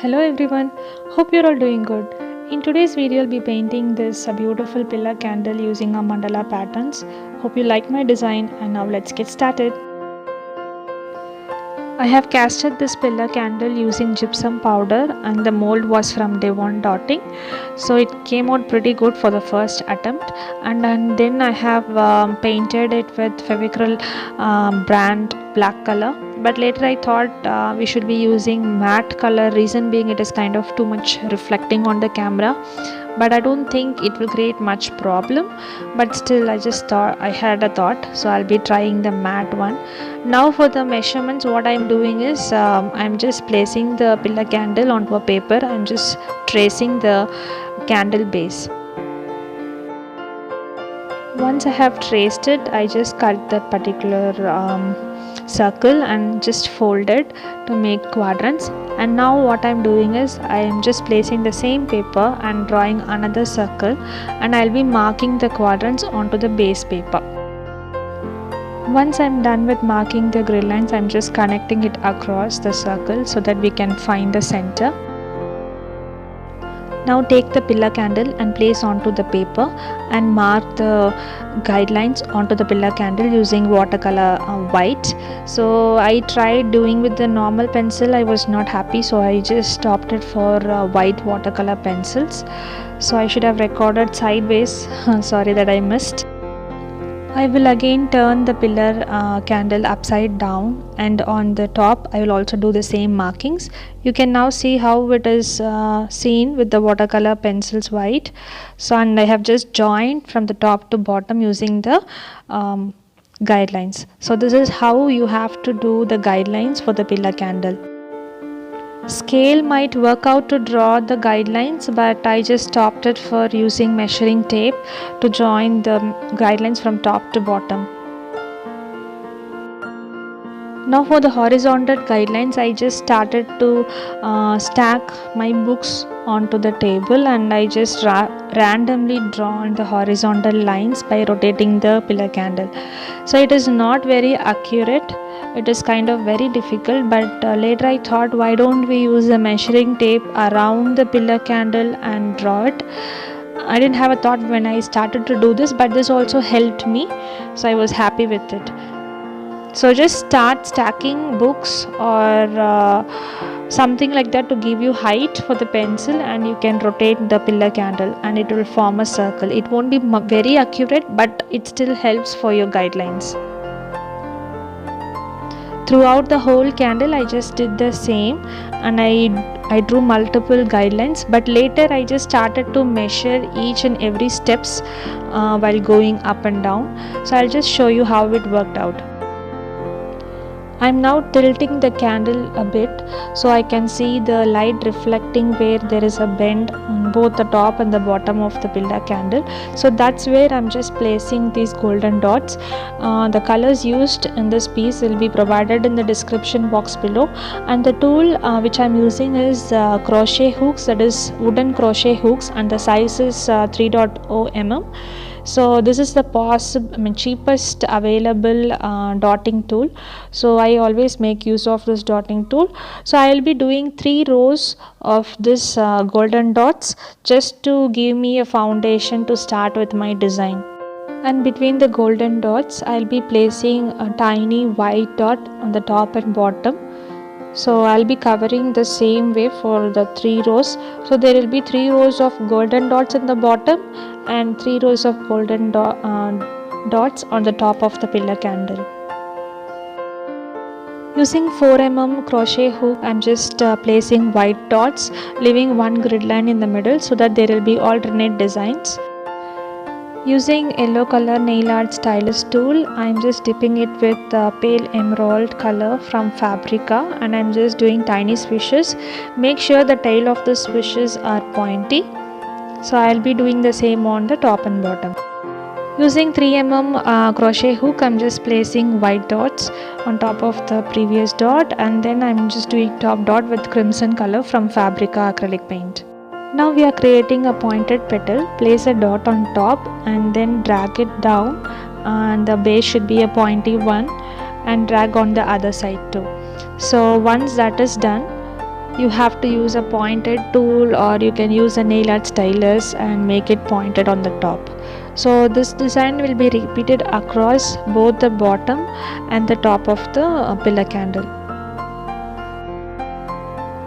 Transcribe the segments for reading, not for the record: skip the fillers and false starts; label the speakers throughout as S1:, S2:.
S1: Hello everyone, hope you're all doing good. In today's video, I'll be painting this beautiful pillar candle using a mandala patterns. Hope you like my design, and now let's get started. I have casted this pillar candle using gypsum powder, and the mold was from Devon Dotting, so it came out pretty good for the first attempt. And then I have painted it with Fevicryl brand black color, but later I thought we should be using matte color, reason being it is kind of too much reflecting on the camera, but I don't think it will create much problem. But still, I just thought I had a thought, so I'll be trying the matte one. Now for the measurements, what I'm doing is I'm just placing the pillar candle onto a paper and just tracing the candle base. Once I have traced it, I just cut that particular circle and just fold it to make quadrants. And now what I'm doing is I am just placing the same paper and drawing another circle, and I'll be marking the quadrants onto the base paper. Once I'm done with marking the grid lines, I'm just connecting it across the circle so that we can find the center. Now take the pillar candle and place onto the paper and mark the guidelines onto the pillar candle using watercolor white. So I tried doing with the normal pencil, I was not happy, so I just opted for white watercolor pencils. So I should have recorded sideways, sorry that I missed. I will again turn the pillar candle upside down, and on the top I will also do the same markings. You can now see how it is seen with the watercolor pencils white. So, and I have just joined from the top to bottom using the guidelines. So this is how you have to do the guidelines for the pillar candle. Scale might work out to draw the guidelines, but I just opted for using measuring tape to join the guidelines from top to bottom. Now for the horizontal guidelines, I just started to stack my books onto the table, and I just randomly drawn the horizontal lines by rotating the pillar candle. So it is not very accurate, it is kind of very difficult, but later I thought, why don't we use a measuring tape around the pillar candle and draw it. I didn't have a thought when I started to do this, but this also helped me, so I was happy with it. So just start stacking books or something like that to give you height for the pencil, and you can rotate the pillar candle and it will form a circle. It won't be very accurate, but it still helps for your guidelines. Throughout the whole candle I just did the same, and I drew multiple guidelines, but later I just started to measure each and every steps while going up and down. So I'll just show you how it worked out. I'm now tilting the candle a bit so I can see the light reflecting where there is a bend on both the top and the bottom of the pillar candle. So that's where I'm just placing these golden dots. The colors used in this piece will be provided in the description box below, and the tool which I'm using is crochet hooks, that is wooden crochet hooks, and the size is 3.0 mm. So this is the cheapest available dotting tool, so I always make use of this dotting tool. So I will be doing 3 rows of this golden dots just to give me a foundation to start with my design. And between the golden dots I'll be placing a tiny white dot on the top and bottom. So I'll be covering the same way for the 3 rows. So there will be 3 rows of golden dots in the bottom and 3 rows of golden dots on the top of the pillar candle. Using 4 mm crochet hook, I'm just placing white dots, leaving one grid line in the middle so that there will be alternate designs. Using yellow color nail art stylus tool, I'm just dipping it with pale emerald color from Fabrica, and I'm just doing tiny swishes. Make sure the tail of the swishes are pointy. So I'll be doing the same on the top and bottom. Using 3 mm crochet hook, I'm just placing white dots on top of the previous dot, and then I'm just doing top dot with crimson color from Fabrica acrylic paint. Now we are creating a pointed petal. Place a dot on top and then drag it down, and the base should be a pointy one, and drag on the other side too. So once that is done, You have to use a pointed tool, or you can use a nail art stylus and make it pointed on the top. So this design will be repeated across both the bottom and the top of the pillar candle.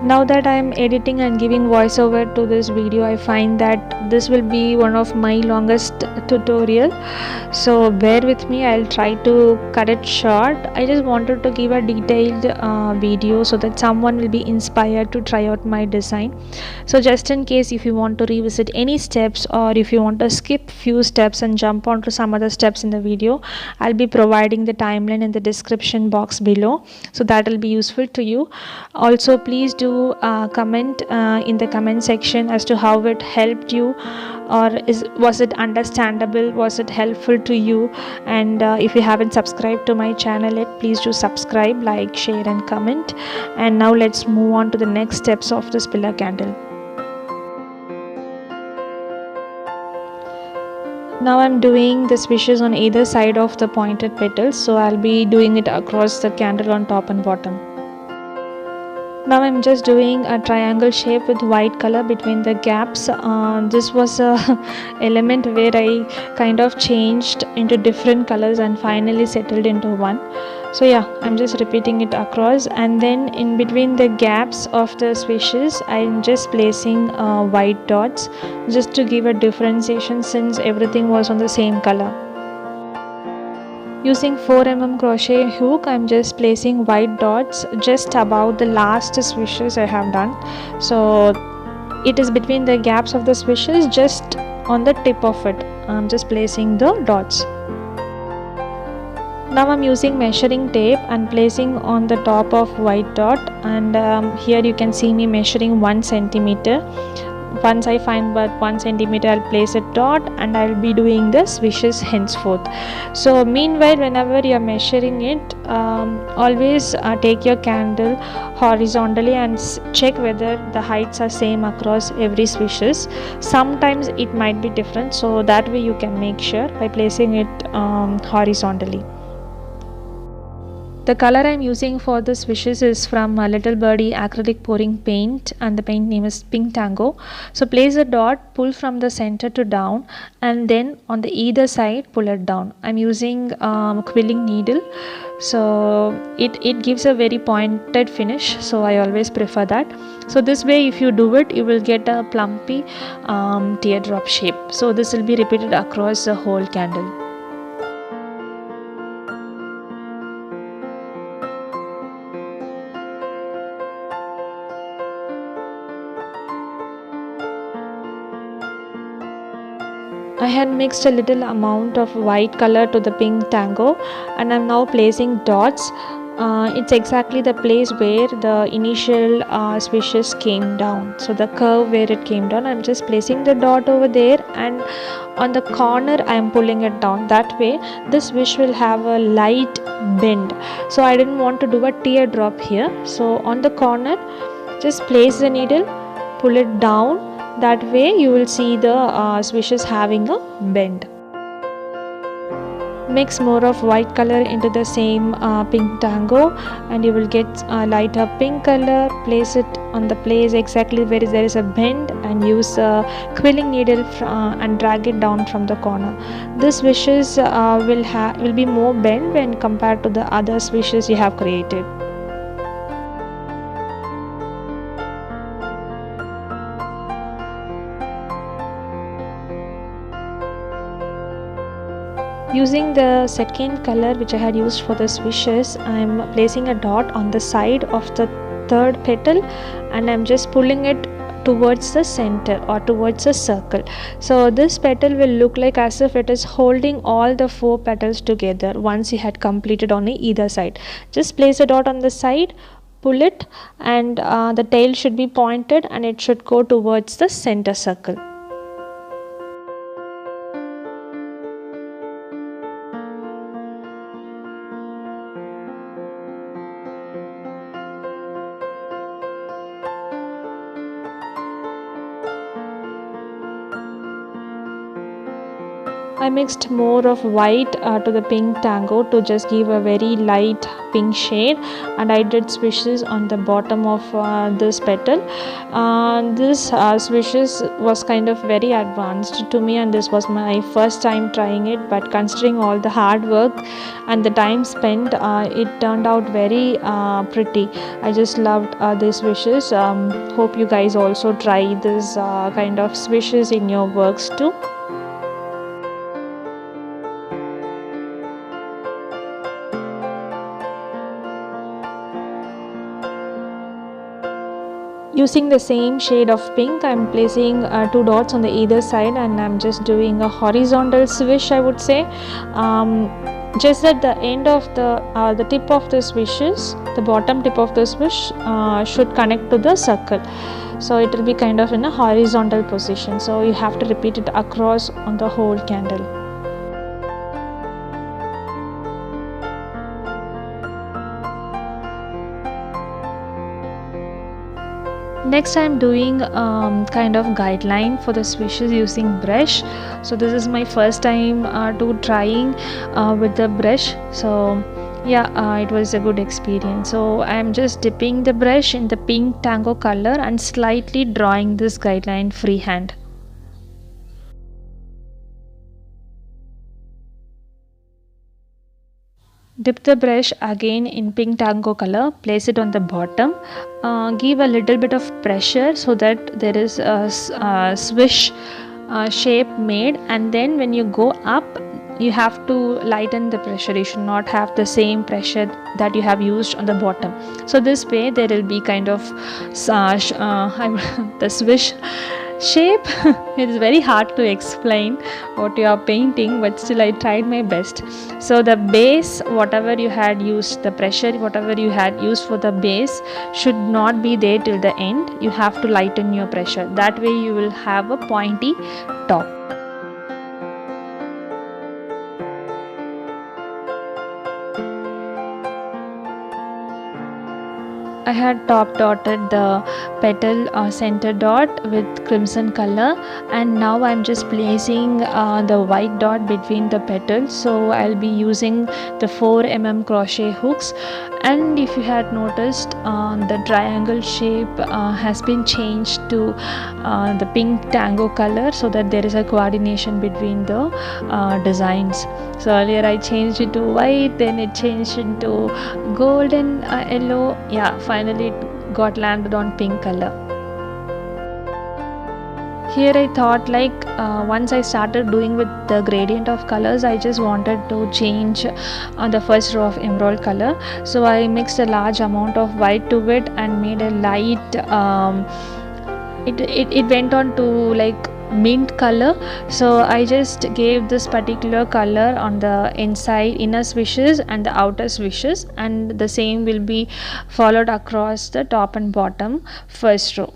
S1: Now that I am editing and giving voiceover to this video, I find that this will be one of my longest tutorial, so bear with me. I'll try to cut it short. I just wanted to give a detailed video so that someone will be inspired to try out my design. So just in case if you want to revisit any steps, or if you want to skip few steps and jump onto some other steps in the video, I'll be providing the timeline in the description box below, so that will be useful to you. Also, please do comment in the comment section as to how it helped you, or was it understandable, was it helpful to you. And if you haven't subscribed to my channel yet, please do subscribe, like, share and comment. And now let's move on to the next steps of this pillar candle. Now I'm doing the swooshes on either side of the pointed petals, so I'll be doing it across the candle on top and bottom. Now I'm just doing a triangle shape with white color between the gaps. This was a element where I kind of changed into different colors and finally settled into one. So yeah, I'm just repeating it across, and then in between the gaps of the swooshes I'm just placing white dots, just to give a differentiation since everything was on the same color. Using 4 mm crochet hook, I'm just placing white dots just above the last swooshes I have done. So it is between the gaps of the swooshes, just on the tip of it I'm just placing the dots. Now I'm using measuring tape and placing on the top of white dot, and here you can see me measuring 1 centimeter. Once I find about 1 centimeter, I'll place a dot and I'll be doing the swooshes henceforth. So meanwhile, whenever you're measuring it, always take your candle horizontally and check whether the heights are same across every swooshes. Sometimes it might be different, so that way you can make sure by placing it horizontally. The color I am using for the swooshes is from Little Birdie acrylic pouring paint, and the paint name is Pink Tango. So place a dot, pull from the center to down, and then on the either side pull it down. I am using quilling needle, so it gives a very pointed finish, so I always prefer that. So this way if you do it, you will get a plumpy teardrop shape. So this will be repeated across the whole candle. I had mixed a little amount of white color to the pink tango, and I'm now placing dots. It's exactly the place where the initial swooshes came down, so the curve where it came down, I'm just placing the dot over there, and on the corner I'm pulling it down. That way this swish will have a light bend, so I didn't want to do a teardrop here. So on the corner just place the needle, pull it down. That way you will see the swooshes having a bend. Mix more of white color into the same pink tango, and you will get a lighter pink color. Place it on the place exactly where there is a bend, and use a quilling needle and drag it down from the corner. This swooshes will be more bend when compared to the other swooshes you have created. Using the second color which I had used for the swooshes, I am placing a dot on the side of the third petal, and I am just pulling it towards the center or towards a circle. So this petal will look like as if it is holding all the 4 petals together once you had completed on either side. Just place a dot on the side, pull it, and the tail should be pointed and it should go towards the center circle. I I mixed more of white to the pink tango to just give a very light pink shade, and I did swishes on the bottom of this petal. This swishes was kind of very advanced to me, and this was my first time trying it, but considering all the hard work and the time spent, it turned out very pretty. I just loved these swishes. Hope you guys also try this kind of swishes in your works too. Using the same shade of pink, I'm placing 2 dots on the either side, and I'm just doing a horizontal swish, I would say. Just at the end of the tip of the swishes, the bottom tip of the swish should connect to the circle, so it will be kind of in a horizontal position, so you have to repeat it across on the whole candle. Next, I'm doing kind of guideline for the swishes using brush. So this is my first time to trying with the brush. So yeah, it was a good experience. So I'm just dipping the brush in the pink tango color and slightly drawing this guideline freehand. Dip the brush again in pink tango color, place it on the bottom, give a little bit of pressure so that there is a swish shape made, and then when you go up, you have to lighten the pressure. You should not have the same pressure that you have used on the bottom. So this way there will be kind of the swish shape. It is very hard to explain what you are painting, but still I tried my best. So the base, whatever you had used, the pressure whatever you had used for the base should not be there till the end. You have to lighten your pressure. That way you will have a pointy top. I had top dotted the petal center dot with crimson color, and now I'm just placing the white dot between the petals. So I'll be using the 4 mm crochet hooks, and if you had noticed, the triangle shape has been changed to the pink tango color, so that there is a coordination between the designs. So earlier I changed it to white, then it changed into golden yellow. Yeah, finally it got landed on pink color. Here I thought, like, once I started doing with the gradient of colors, I just wanted to change the first row of emerald color. So I mixed a large amount of white to it and made a light it went on to like mint color. So I just gave this particular color on the inside inner swishes and the outer swishes, and the same will be followed across the top and bottom first row.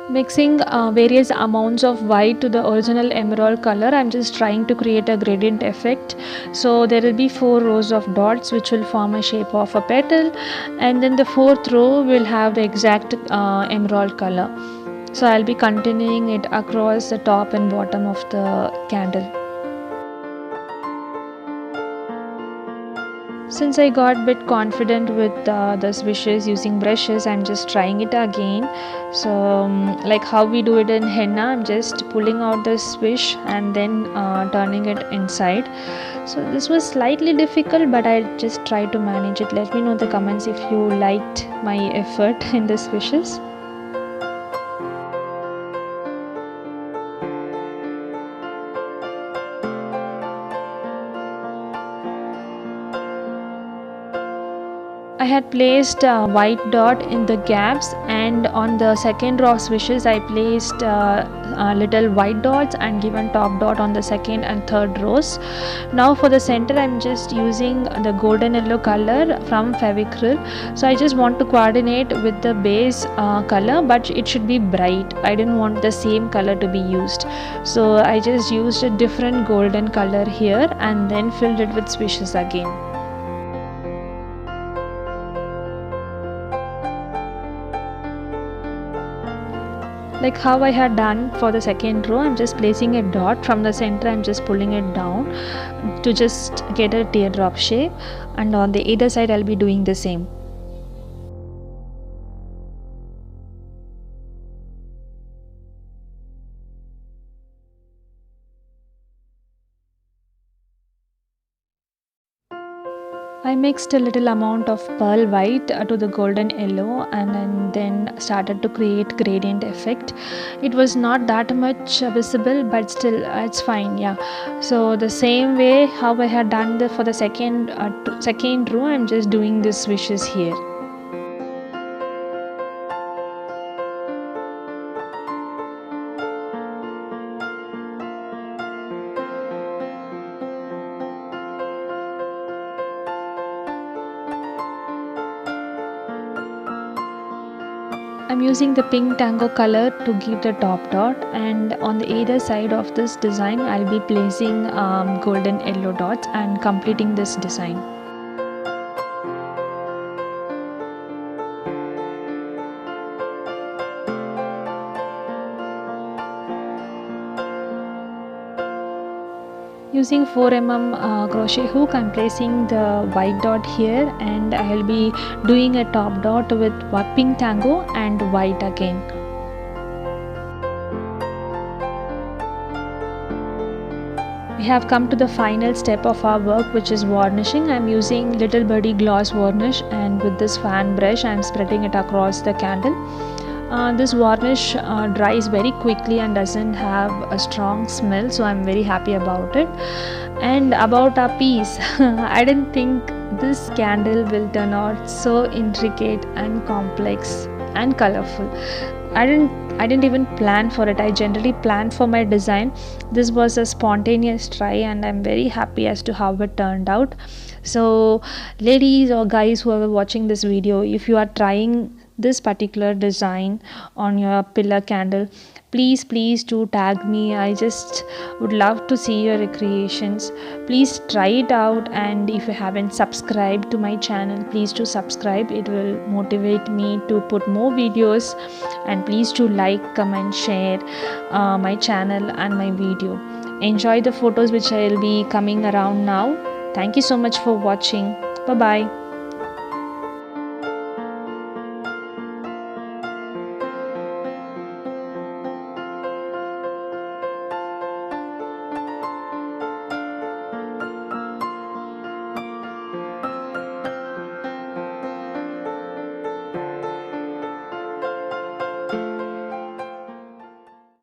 S1: Mixing various amounts of white to the original emerald color, I'm just trying to create a gradient effect. So there will be 4 rows of dots which will form a shape of a petal, and then the 4th row will have the exact emerald color. So I'll be continuing it across the top and bottom of the candle. Since I got a bit confident with the swishes using brushes, I'm just trying it again. So like how we do it in henna, I'm just pulling out the swish and then turning it inside. So this was slightly difficult, but I just tried to manage it. Let me know in the comments if you liked my effort in the swishes. I had placed a white dot in the gaps, and on the second row of swishes I placed little white dots and given top dot on the second and third rows. Now for the center, I'm just using the golden yellow color from Fevicryl. So I just want to coordinate with the base color, but it should be bright. I didn't want the same color to be used, so I just used a different golden color here and then filled it with swishes again. Like how I had done for the second row, I'm just placing a dot from the center. I'm just pulling it down to just get a teardrop shape, and on the either side I'll be doing the same. I mixed a little amount of pearl white to the golden yellow, and then started to create gradient effect. It was not that much visible, but still it's fine. Yeah. So the same way how I had done for the second row, I'm just doing this swooshes here. I'm using the pink tango color to give the top dot, and on the either side of this design I'll be placing golden yellow dots and completing this design. Using 4 mm crochet hook, I'm placing the white dot here, and I'll be doing a top dot with pink tango and white again. We have come to the final step of our work, which is varnishing. I'm using Little Birdie gloss varnish, and with this fan brush I'm spreading it across the candle. This varnish dries very quickly and doesn't have a strong smell, so I'm very happy about it. And about our piece, I didn't think this candle will turn out so intricate and complex and colorful. I didn't even plan for it. I generally plan for my design. This was a spontaneous try, and I'm very happy as to how it turned out. So ladies or guys who are watching this video, if you are trying this particular design on your pillar candle, please do tag me. I just would love to see your recreations. Please try it out, and if you haven't subscribed to my channel, please do subscribe. It will motivate me to put more videos, and please do like, comment, share my channel and my video. Enjoy the photos which I will be coming around now. Thank you so much for watching. Bye bye.